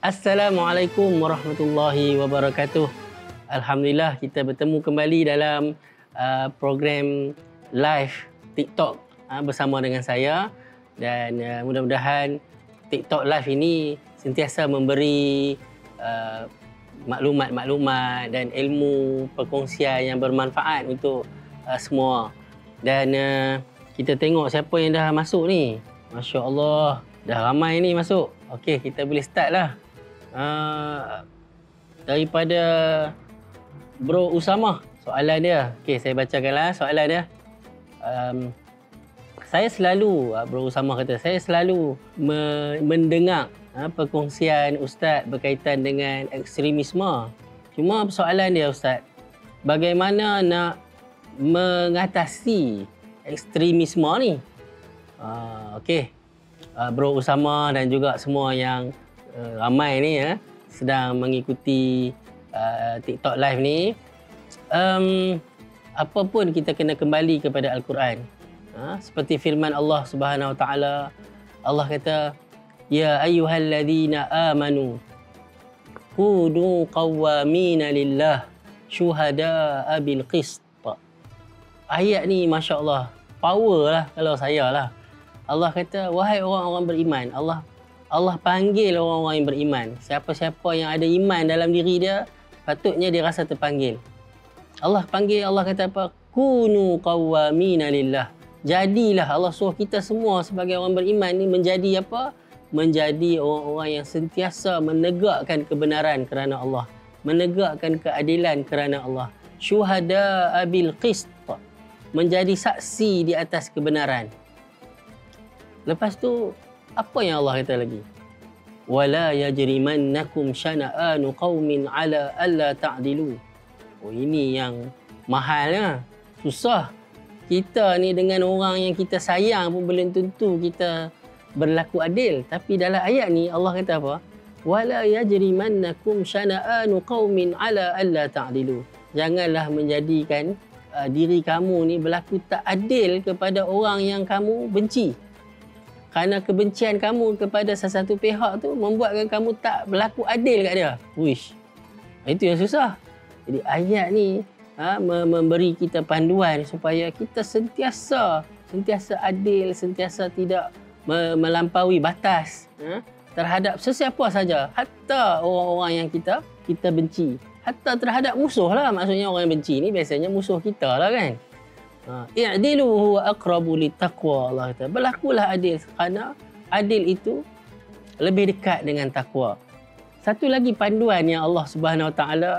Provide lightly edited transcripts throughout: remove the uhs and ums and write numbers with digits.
Assalamualaikum warahmatullahi wabarakatuh. Alhamdulillah kita bertemu kembali dalam program live TikTok bersama dengan saya, dan mudah-mudahan TikTok live ini sentiasa memberi maklumat-maklumat dan ilmu perkongsian yang bermanfaat untuk semua. Dan kita tengok siapa yang dah masuk ni. Masya Allah, dah ramai ni masuk. Okey, kita boleh start lah. Daripada Bro Usama, soalan dia. Okey, saya bacakanlah soalan dia. Saya selalu, Bro Usama kata, saya selalu mendengar perkongsian Ustaz berkaitan dengan ekstremisme. Cuma soalan dia, Ustaz, bagaimana nak mengatasi ekstremisme ni? Okey, Bro Usama dan juga semua yang ramai ni sedang mengikuti TikTok live ni, apa pun kita kena kembali kepada Al-Quran. Seperti firman Allah Subhanahu Wa Taala, Allah kata, ya ayyuhalladzina amanu kunu qawwamina lillah syuhada'a bil qist. Ayat ni Masya Allah, power lah kalau saya lah. Allah kata, wahai orang-orang beriman. Allah panggil orang-orang yang beriman. Siapa-siapa yang ada iman dalam diri dia, patutnya dia rasa terpanggil. Allah panggil, Allah kata apa? Kunu qawwamina lillah. Jadilah, Allah suruh kita semua sebagai orang beriman ni menjadi apa? Menjadi orang-orang yang sentiasa menegakkan kebenaran kerana Allah. Menegakkan keadilan kerana Allah. Syuhada'a bil qist. Menjadi saksi di atas kebenaran. Lepas tu, apa yang Allah kata lagi? Wala yajrimannakum syana'anu qaumin ala alla ta'dilu. Oh, ini yang mahalnya. Susah. Kita ni dengan orang yang kita sayang pun belum tentu kita berlaku adil. Tapi dalam ayat ni Allah kata apa? Wala yajrimannakum syana'anu qaumin ala alla ta'dilu. Janganlah menjadikan diri kamu ni berlaku tak adil kepada orang yang kamu benci. Kerana kebencian kamu kepada sesuatu pihak tu membuatkan kamu tak berlaku adil kat dia. Wish. Itu yang susah. Jadi ayat ni memberi kita panduan supaya kita sentiasa adil, sentiasa tidak melampaui batas terhadap sesiapa saja, hatta orang-orang yang kita benci. Hatta terhadap musuh lah. Maksudnya orang yang benci ni biasanya musuh kita lah kan. I'dilu huwa aqrabu littaqwa. Allah kata, berlakulah adil kerana adil itu lebih dekat dengan takwa. Satu lagi panduan yang Allah Subhanahu Wa Taala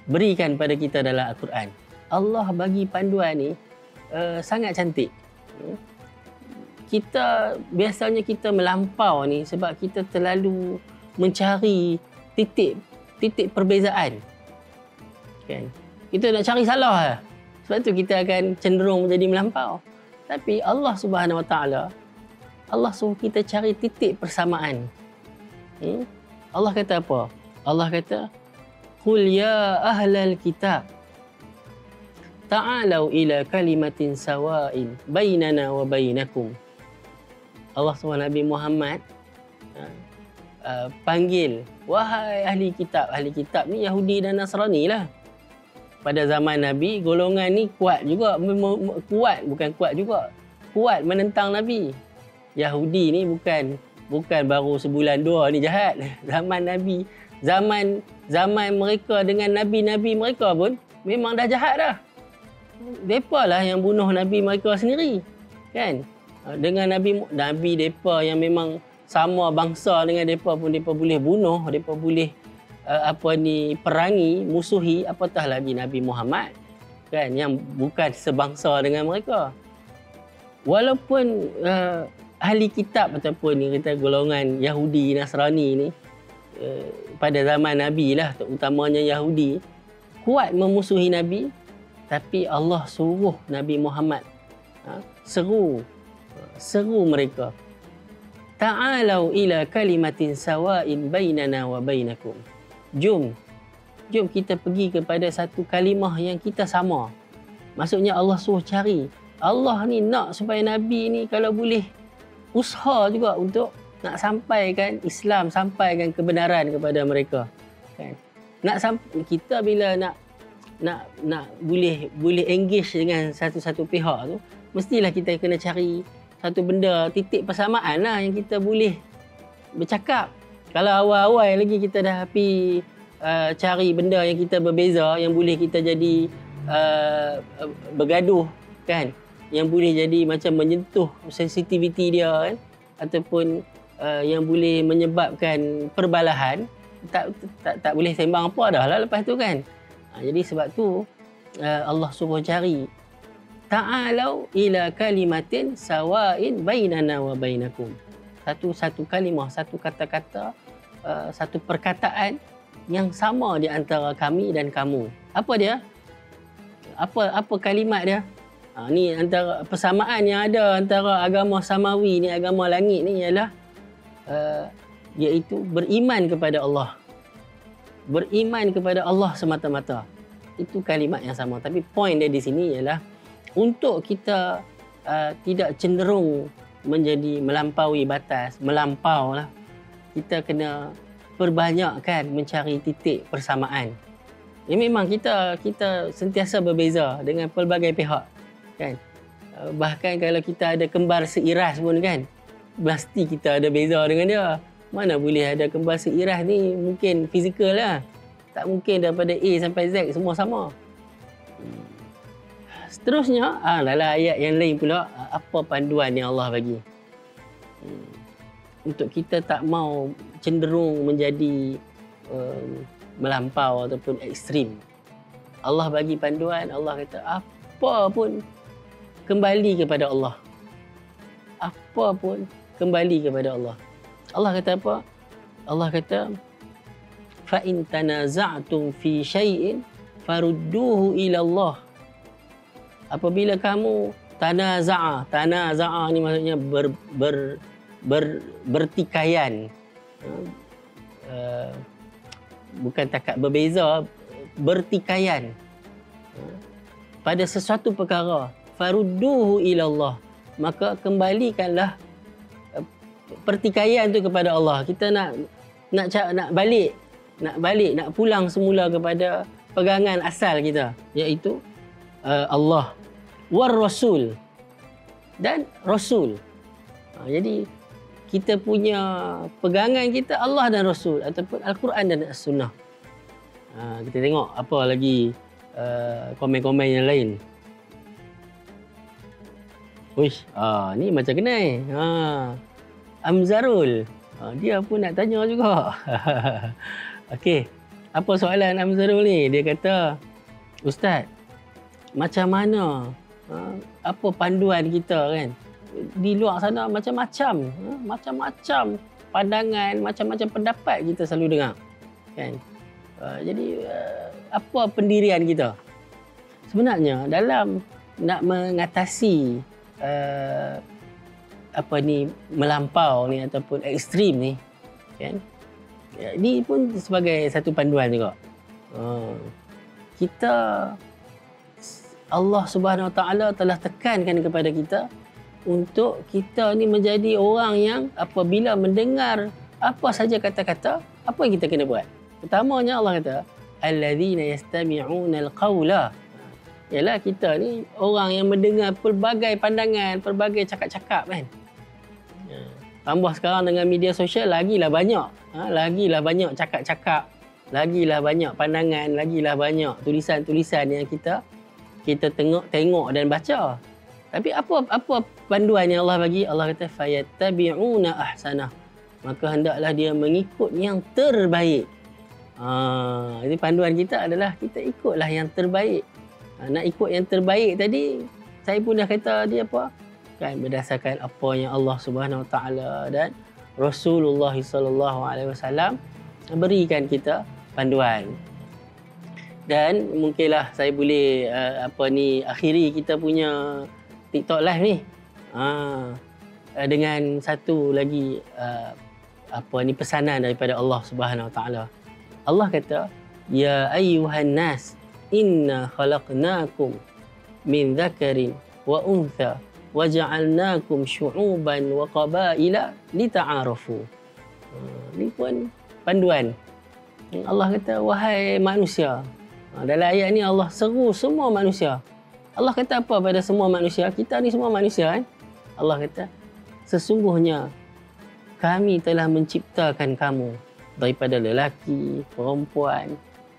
berikan pada kita dalam Al-Quran. Allah bagi panduan ni sangat cantik. Biasanya kita melampau ni sebab kita terlalu mencari titik perbezaan. Kan? Kita nak cari salah lah. Sebab tu kita akan cenderung menjadi melampau. Tapi Allah Subhanahu Wa Taala, Allah suruh kita cari titik persamaan. Allah kata apa? Allah kata, qul ya ahlal kitab ta'alau ila kalimatin sawa'in bainana wa bainakum. Allah suruh Nabi Muhammad panggil, wahai ahli kitab. Ahli kitab ni Yahudi dan Nasrani lah. Pada zaman Nabi, golongan ni kuat juga. Bukan kuat juga. Kuat menentang Nabi. Yahudi ni bukan baru sebulan dua ni jahat. Zaman Nabi, zaman mereka dengan nabi-nabi mereka pun memang dah jahat dah. Mereka lah yang bunuh nabi mereka sendiri. Kan? Dengan nabi mereka yang memang sama bangsa dengan mereka pun mereka boleh bunuh, mereka boleh perangi, musuhi, apatah lagi Nabi Muhammad kan, yang bukan sebangsa dengan mereka. Walaupun ahli kitab ataupun ni kita golongan Yahudi Nasrani ni pada zaman Nabi lah, terutamanya Yahudi, kuat memusuhi Nabi, tapi Allah suruh Nabi Muhammad seru mereka, ta'alau ila kalimatin sawa'in bainana wa bainakum. Jom kita pergi kepada satu kalimah yang kita sama. Maksudnya Allah suruh cari. Allah ni nak supaya Nabi ni kalau boleh usaha juga untuk nak sampaikan Islam, sampaikan kebenaran kepada mereka. Kan? Kita bila nak boleh engage dengan satu pihak tu, mestilah kita kena cari satu benda, titik persamaan lah yang kita boleh bercakap. Kalau awal-awal lagi kita dah cari benda yang kita berbeza, yang boleh kita jadi bergaduh kan, yang boleh jadi macam menyentuh sensitiviti dia kan, ataupun yang boleh menyebabkan perbalahan, tak boleh sembang apa dah lah lepas tu kan. Jadi sebab tu Allah suruh cari ta'alau ila kalimatin sawain bainana wa bainakum. Satu kalimah, satu kata-kata, satu perkataan yang sama di antara kami dan kamu. Apa dia? Apa kalimat dia? Ni antara persamaan yang ada antara agama samawi ni, agama langit ni ialah iaitu beriman kepada Allah. Beriman kepada Allah semata-mata. Itu kalimat yang sama. Tapi poin dia di sini ialah untuk kita tidak cenderung menjadi melampaui batas, melampau lah. Kita kena perbanyakkan mencari titik persamaan. Ya, memang kita sentiasa berbeza dengan pelbagai pihak kan. Bahkan kalau kita ada kembar seiras pun kan, pasti kita ada beza dengan dia. Mana boleh ada kembar seiras ni, mungkin fizikal lah. Tak mungkin daripada A sampai Z semua sama. Seterusnya, dalam ayat yang lain pula, apa panduan yang Allah bagi? Untuk kita tak mau cenderung menjadi melampau ataupun ekstrim. Allah bagi panduan, Allah kata apa pun kembali kepada Allah. Apa pun kembali kepada Allah. Allah kata apa? Allah kata fa in tanaza'tum fi syai'in farudduhu ila Allah. Apabila kamu tanaza'a ni maksudnya bertikaian. Bukan takat berbeza, bertikaian pada sesuatu perkara, farudduhu ila Allah, maka kembalikanlah pertikaian tu kepada Allah. Kita nak balik, nak pulang semula kepada pegangan asal kita, iaitu Allah war Rasul dan Rasul. Jadi kita punya pegangan kita Allah dan Rasul ataupun Al-Quran dan As-Sunnah. Kita tengok apa lagi komen-komen yang lain. Uish, ni macam kenal. Amzarul, dia pun nak tanya juga. Okey, apa soalan Amzarul ni? Dia kata, Ustaz, macam mana, apa panduan kita kan? Di luar sana macam-macam pandangan, macam-macam pendapat kita selalu dengar. Kan? Jadi, apa pendirian kita? Sebenarnya, dalam nak mengatasi melampau ni ataupun ekstrim ni kan, ini pun sebagai satu panduan juga. Kita, Allah Subhanahu Wa Taala telah tekankan kepada kita untuk kita ni menjadi orang yang apabila mendengar apa saja kata-kata, apa yang kita kena buat? Pertamanya Allah kata allazina yastami'una alqawla. Ialah kita ni orang yang mendengar pelbagai pandangan, pelbagai cakap-cakap kan. Tambah sekarang dengan media sosial lagilah banyak. Lagilah banyak cakap-cakap, lagilah banyak pandangan, lagilah banyak tulisan-tulisan yang kita tengok dan baca. Tapi apa panduan yang Allah bagi? Allah kata fayattabi'una ahsanah. Maka hendaklah dia mengikut yang terbaik. Jadi panduan kita adalah kita ikutlah yang terbaik. Nak ikut yang terbaik tadi, saya pun dah kata dia apa? Kan berdasarkan apa yang Allah Subhanahu Wa Taala dan Rasulullah sallallahu alaihi wasallam berikan kita panduan. Dan mungkinlah saya boleh akhiri kita punya TikTok live ni dengan satu lagi pesanan daripada Allah Subhanahu Wa Taala. Allah kata, ya ayyuhan nas inna khalaqnakum min dzakarin wa untha waja'alnakum syu'uban wa qabaila lita'arafu. Ni pun panduan. Allah kata, wahai manusia. Dalam ayat ni Allah seru semua manusia. Allah kata apa pada semua manusia? Kita ni semua manusia kan? Allah kata, sesungguhnya kami telah menciptakan kamu daripada lelaki, perempuan.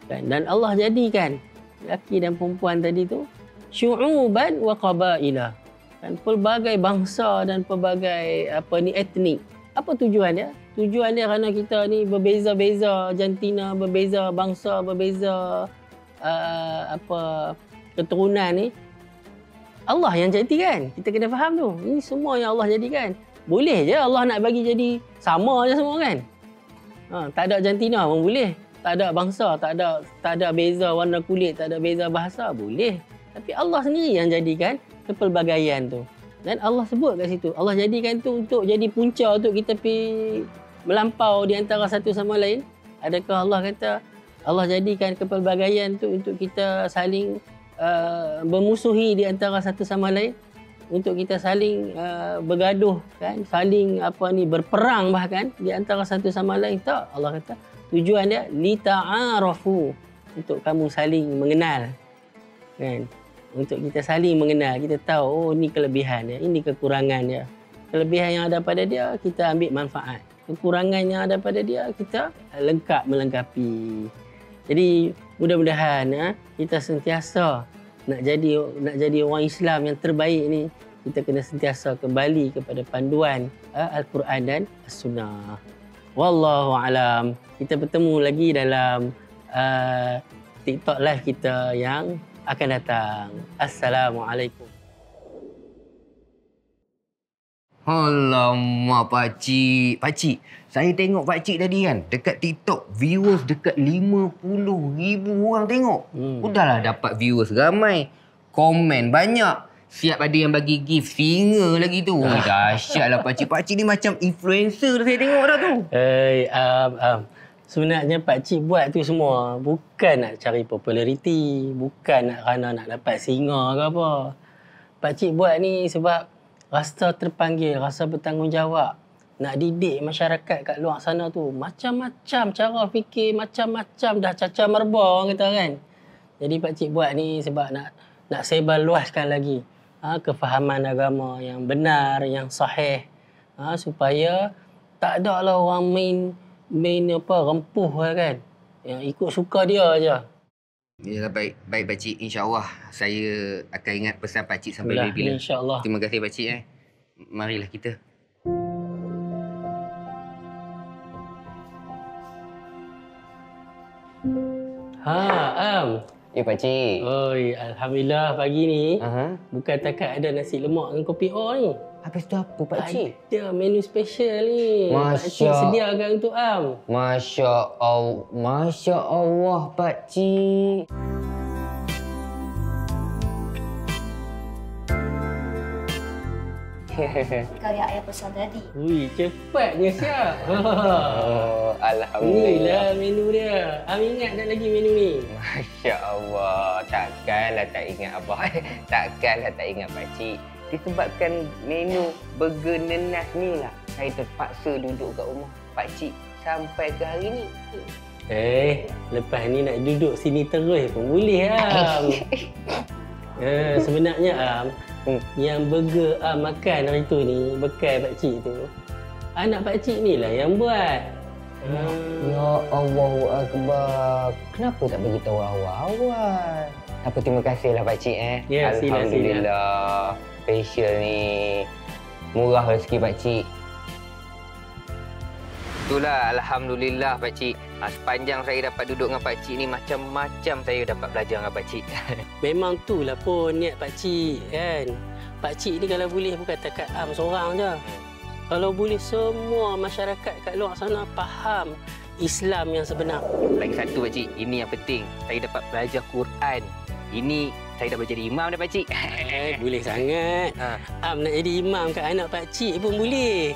Dan Allah jadikan lelaki dan perempuan tadi tu syu'uban wa qabaila. Dan pelbagai bangsa dan pelbagai etnik. Apa tujuan dia? Tujuan dia kerana kita ni berbeza-beza jantina, berbeza bangsa, berbeza keturunan ni. Allah yang jadikan. Kita kena faham tu. Ini semua yang Allah jadikan. Boleh je Allah nak bagi jadi sama je semua kan? Tak ada jantina pun boleh. Tak ada bangsa, tak ada beza warna kulit, tak ada beza bahasa, boleh. Tapi Allah sendiri yang jadikan kepelbagaian tu. Dan Allah sebut kat situ, Allah jadikan tu untuk jadi punca untuk kita pergi melampau di antara satu sama lain. Adakah Allah kata Allah jadikan kepelbagaian tu untuk kita saling bermusuhi di antara satu sama lain, untuk kita saling bergaduh kan, saling berperang bahkan di antara satu sama lain? Tak. Allah kata tujuan dia lita'arafu, untuk kamu saling mengenal kan, untuk kita saling mengenal. Kita tahu, oh ni kelebihan dia, ini kekurangan dia. Kelebihan yang ada pada dia kita ambil manfaat, kekurangan yang ada pada dia kita melengkapi. Jadi mudah-mudahan kita sentiasa nak jadi orang Islam yang terbaik ni, kita kena sentiasa kembali kepada panduan Al-Quran dan As-Sunnah. Wallahu alam. Kita bertemu lagi dalam TikTok live kita yang akan datang. Assalamualaikum. Alamak pakcik. Pakcik, saya tengok pakcik tadi kan, dekat TikTok viewers dekat 50,000 orang tengok. Udahlah dapat viewers ramai, komen banyak. Siap ada yang bagi gift singa lagi tu. Dahsyatlah pakcik. Pakcik ni macam influencer saya tengok dah tu. Sebenarnya pakcik buat tu semua bukan nak cari populariti, bukan kerana nak dapat singa ke apa. Pakcik buat ni sebab rasa terpanggil, rasa bertanggungjawab. Nak didik masyarakat kat luar sana tu. Macam-macam cara fikir, macam-macam dah cacah merbau orang kata kan. Jadi pakcik buat ni sebab nak sebar luaskan lagi kefahaman agama yang benar, yang sahih. Supaya tak ada lah orang main rempuh kan. Yang ikut suka dia aja. Ya, baik pakcik. InsyaAllah saya akan ingat pesan pakcik sampai bila-bila. InsyaAllah. Terima kasih pakcik. Marilah kita. Ya pakcik. Oi, alhamdulillah pagi ni bukan takat ada nasi lemak dengan kopi O ni. Habis tu apa pakcik? Ada menu special ni. Pakcik sediakan untuk Am. Masya Allah pakcik. Kau yang ayah pesan tadi. Ui, cepatnya siap. Alhamdulillah. Inilah menu dia. Am ingat tak lagi menu ni? Masya Allah. Takkanlah tak ingat abah. Takkanlah tak ingat pakcik. Disebabkan menu burger nenas ni lah, saya terpaksa duduk kat rumah pakcik sampai ke hari ni. Lepas ni nak duduk sini terus pun boleh Am. Sebenarnya Am, yang burger makan hari tu ni, bekal pakcik tu, anak pakcik ni lah yang buat. Ya Allahu Akbar. Kenapa tak bagi tahu awal-awal? Apa terima kasihlah pakcik Ya, Alhamdulillah. Special ni. Murah rezeki pakcik. Itulah Alhamdulillah pakcik. Sepanjang saya dapat duduk dengan pakcik ni, macam-macam saya dapat belajar dengan pakcik. Memang tu lah pun niat pakcik kan. Pakcik ni kalau boleh bukan takat Am seorang je. Kalau boleh semua masyarakat kat luar sana faham Islam yang sebenar. Lagi satu pakcik, ini yang penting. Saya dapat belajar Quran. Ini saya dah menjadi imam dah pakcik. Boleh sangat. Am nak jadi imam kat anak pakcik pun boleh.